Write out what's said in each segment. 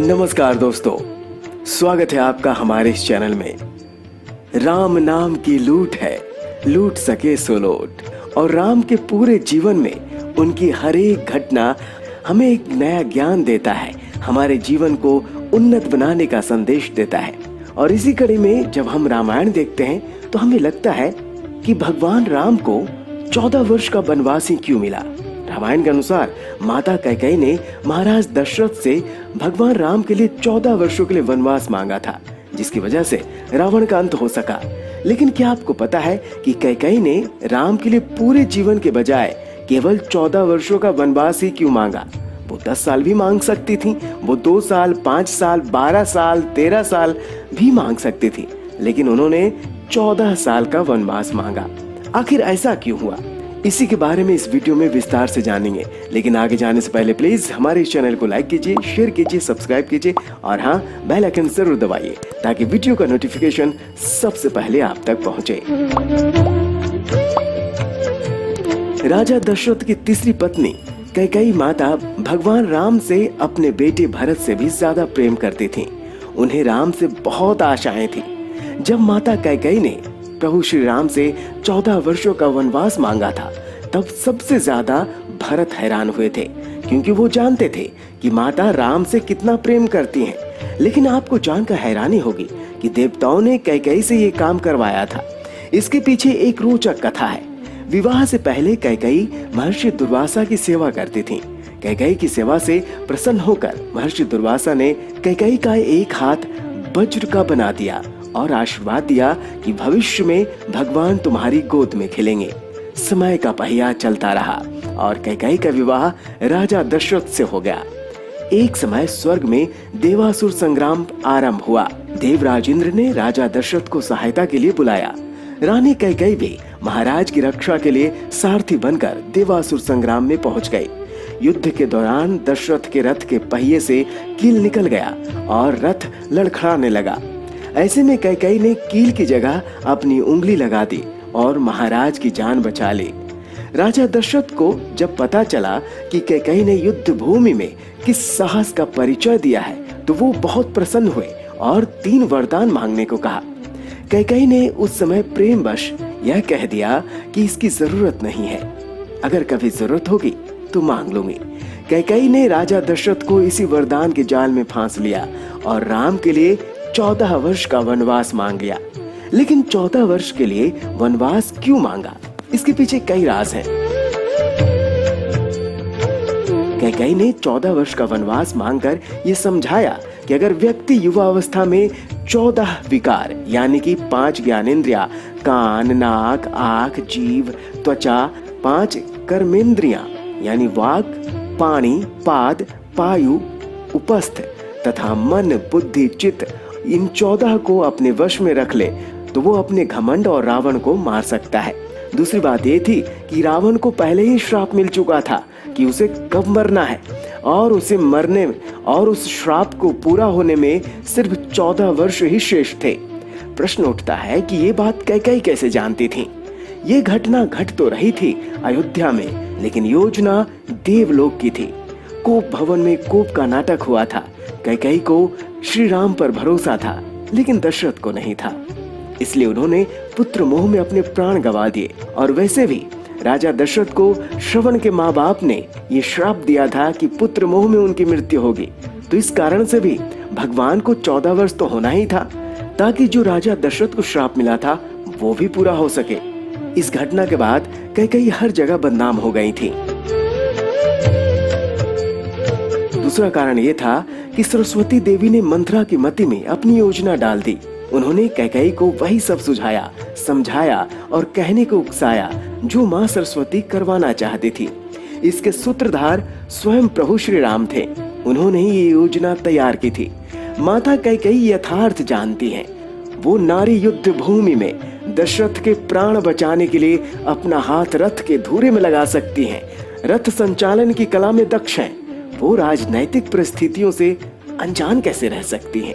नमस्कार दोस्तों, स्वागत है आपका हमारे इस चैनल में। राम नाम की लूट है, लूट सके सो लूट। और राम के पूरे जीवन में उनकी हर एक घटना हमें एक नया ज्ञान देता है, हमारे जीवन को उन्नत बनाने का संदेश देता है। और इसी कड़ी में जब हम रामायण देखते हैं तो हमें लगता है कि भगवान राम को 14 वर्ष का वनवास ही क्यों मिला। रामायण के अनुसार माता कैकेयी ने महाराज दशरथ से भगवान राम के लिए 14 वर्षों के लिए वनवास मांगा था, जिसकी वजह से रावण का अंत हो सका। लेकिन क्या आपको पता है कि कैकेयी ने राम के लिए पूरे जीवन के बजाय केवल 14 वर्षों का वनवास ही क्यों मांगा? वो 10 साल भी मांग सकती थी, वो 2 साल, 5 साल, 12 साल, 13 साल भी मांग सकती थी, लेकिन उन्होंने 14 साल का वनवास मांगा। आखिर ऐसा क्यों हुआ? इसी के बारे में इस वीडियो में विस्तार से जानेंगे। लेकिन आगे जाने से पहले प्लीज हमारे इस चैनल को लाइक कीजिए, शेयर कीजिए, सब्सक्राइब कीजिए और हाँ, बेल आइकन जरूर दबाइए ताकि वीडियो का नोटिफिकेशन सबसे पहले आप तक पहुंचे। राजा दशरथ की तीसरी पत्नी कैकेयी माता भगवान राम से अपने बेटे भरत से भी ज्यादा प्रेम करती थीं। उन्हें राम से बहुत आशाएं थी। जब माता कैकेयी ने प्रभु श्री राम से 14 वर्षों का वनवास मांगा था, तब सबसे ज्यादा भरत हैरान हुए थे, क्योंकि वो जानते थे कि माता राम से कितना प्रेम करती हैं। लेकिन आपको जानकर हैरानी होगी कि देवताओं ने कैकेयी से ये काम करवाया था। इसके पीछे एक रोचक कथा है। विवाह से पहले कैकेयी महर्षि दुर्वासा की सेवा करती थी। कैकेयी की सेवा से प्रसन्न होकर महर्षि दुर्वासा ने कैकेयी का एक हाथ वज्र का बना दिया और आशीर्वाद दिया कि भविष्य में भगवान तुम्हारी गोद में खेलेंगे। समय का पहिया चलता रहा और कैकेयी का विवाह राजा दशरथ से हो गया। एक समय स्वर्ग में देवासुर संग्राम आरंभ हुआ। देवराज इंद्र ने राजा दशरथ को सहायता के लिए बुलाया। रानी कैकेयी भी महाराज की रक्षा के लिए सारथी बनकर देवासुर संग्राम में पहुंच गई। युद्ध के दौरान दशरथ के रथ के पहिए से कील निकल गया और रथ लड़खड़ाने लगा। ऐसे में कैकेयी ने कील की जगह अपनी उंगली लगा दी और महाराज की जान बचा ली। राजा दशरथ को जब पता चला कि कैकेयी ने युद्ध भूमि में किस साहस का परिचय दिया है, तो वो बहुत प्रसन्न हुए और 3 वरदान मांगने को कहा। कैकेयी ने उस समय प्रेमवश यह कह दिया कि इसकी जरूरत नहीं है, अगर कभी जरूरत होगी तो मांग लूंगी। कैकेयी ने राजा दशरथ को इसी वरदान के जाल में फांस लिया और राम के लिए 14 वर्ष का वनवास मांग लिया। लेकिन 14 वर्ष के लिए वनवास क्यों मांगा? इसके पीछे कई राज हैं। कैकेयी ने 14 वर्ष का वनवास मांगकर ये समझाया कि अगर व्यक्ति युवा अवस्था में 14 विकार यानी कि 5 ज्ञानेंद्रिया, कान, नाक, आंख, जीभ, त्वचा, 5 कर्मेंद्रियां यानी वाक, पाणी, पाद, पायु, उपस्थ तथा मन, बुद्धि, चित्त, इन 14 को अपने वश में रख ले तो वो अपने घमंड और रावण को मार सकता है। दूसरी बात ये थी कि रावण को पहले ही श्राप मिल चुका था कि उसे कब मरना है और उसे मरने और उस श्राप को पूरा होने में सिर्फ 14 वर्ष ही शेष थे। प्रश्न उठता है कि ये बात कैकेयी कैसे जानती थी? ये घटना घट तो रही थी अयोध्या में, लेकिन योजना देवलोक की थी। कोप भवन में कोप का नाटक हुआ था। कैकेयी को श्री राम पर भरोसा था, लेकिन दशरथ को नहीं था। इसलिए उन्होंने पुत्र मोह में अपने प्राण गंवा दिए। और वैसे भी राजा दशरथ को श्रवण के माँ बाप ने ये श्राप दिया था कि पुत्र मोह में उनकी मृत्यु होगी। तो इस कारण से भी भगवान को 14 वर्ष तो होना ही था, ताकि जो राजा दशरथ को श्राप मिला था वो भी पूरा हो सके। इस घटना के बाद कैकेयी हर जगह बदनाम हो गई थी। दूसरा कारण ये था कि सरस्वती देवी ने मंथरा की मति में अपनी योजना डाल दी। उन्होंने कैकेयी को वही सब सुझाया, समझाया और कहने को उकसाया जो माँ सरस्वती करवाना चाहती थी। इसके सूत्रधार स्वयं प्रभु श्री राम थे। उन्होंने ही ये योजना तैयार की थी। माता कैकेयी यथार्थ जानती हैं। वो नारी युद्ध भूमि में दशरथ के प्राण बचाने के लिए अपना हाथ रथ के धुरे में लगा सकती हैं। रथ संचालन की कला में दक्ष हैं। वो राजनैतिक परिस्थितियों से अनजान कैसे रह सकती हैं?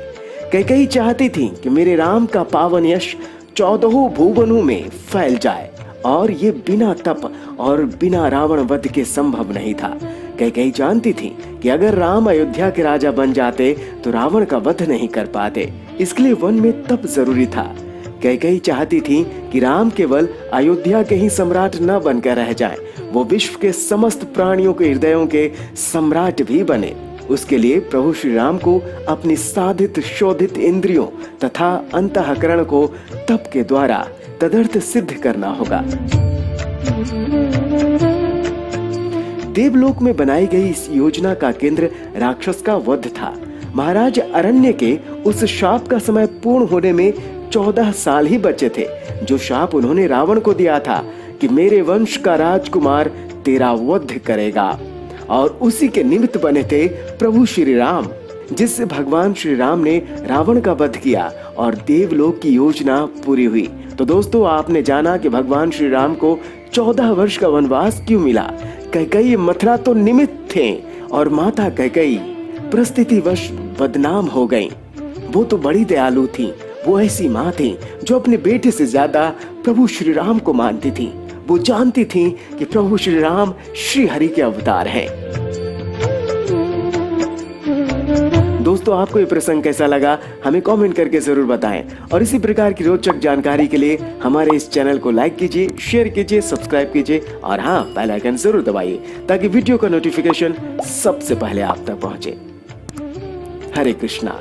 कैकेयी चाहती थी कि मेरे राम का पावन यश 14 भुवनों में फैल जाए, और ये बिना तप और बिना रावण वध के संभव नहीं था। कैकेयी जानती थी कि अगर राम अयोध्या के राजा बन जाते तो रावण का वध नहीं कर पाते, इसके लिए वन में तप जरूरी था। कैकेयी चाहती थी कि राम केवल अयोध्या के ही सम्राट न बनकर रह जाएं, वो विश्व के समस्त प्राणियों के हृदयों के सम्राट भी बने। उसके लिए प्रभु श्री राम को अपनी साधित शोधित इंद्रियों तथा अंतःकरण को तप के द्वारा तदर्थ सिद्ध करना होगा। देवलोक में बनाई गई इस योजना का केंद्र राक्षस का वध था। महाराज अरण्य के उस शाप का समय पूर्ण होने में 14 साल ही बचे थे, जो शाप उन्होंने रावण को दिया था कि मेरे वंश का राजकुमार तेरा वध करेगा, और उसी के निमित्त बने थे प्रभु श्री राम, जिससे भगवान श्री राम ने रावण का वध किया और देवलोक की योजना पूरी हुई। तो दोस्तों, आपने जाना कि भगवान श्री राम को 14 वर्ष का वनवास क्यों मिला। कैकेयी मथुरा तो निमित्त थे और माता कैकेयी परिस्थितिवश बदनाम हो गईं। वो तो बड़ी दयालु थी, वो ऐसी माँ थी जो अपने बेटे से ज्यादा प्रभु श्री राम को मानती थी। वो जानती थी कि प्रभु श्री राम श्री हरि के अवतार हैं। दोस्तों, आपको ये प्रसंग कैसा लगा हमें कमेंट करके जरूर बताएं, और इसी प्रकार की रोचक जानकारी के लिए हमारे इस चैनल को लाइक कीजिए, शेयर कीजिए, सब्सक्राइब कीजिए और हाँ, बेल आइकन जरूर दबाइए ताकि वीडियो का नोटिफिकेशन सबसे पहले आप तक पहुंचे। हरे कृष्णा।